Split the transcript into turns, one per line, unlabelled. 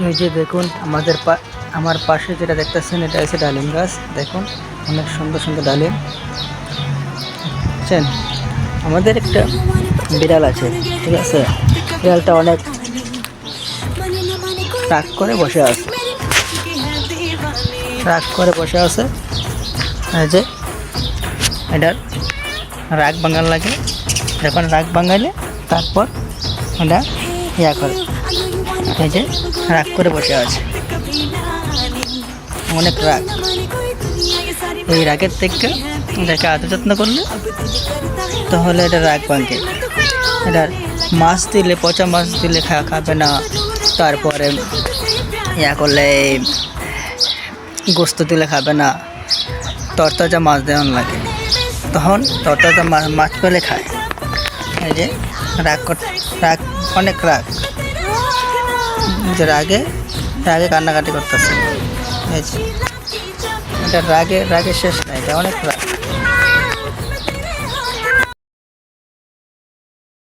এই যে দেখুন আমার পাশে যেটা দেখতেছেন এটা হচ্ছে ডালিম গাছ। দেখুন অনেক সুন্দর সুন্দর ডালিম। বুঝছেন, আমাদের একটা বিড়াল আছে, ঠিক আছে? বিড়ালটা অনেক রাগ করে বসে আছে, রাগ করে বসে আছে। এই যে এটার রাগ ভাঙান লাগে, যখন রাগ ভাঙাইলে তারপর ওটা ইয়া করে। এই যে রাগ করে বসে আছে, অনেক রাগ। এই রাগের থেকে এটাকে আদর যত্ন করলে তাহলে এটা রাগ ভাঙে। এটার মাছ দিলে, পচা মাছ দিলে খাবে না। তারপরে ইয়া করলে গোস্ত দিলে খাবে না। তরতাজা মাছ দেওয়ান লাগে, তখন তরতাজা মাছ পেলে খায়। এই যে রাগ, অনেক রাগ, যে রাগে কান্নাকাটি করতেছে। এই যে এটা রাগে শেষ নাই, এটা অনেক রাগ।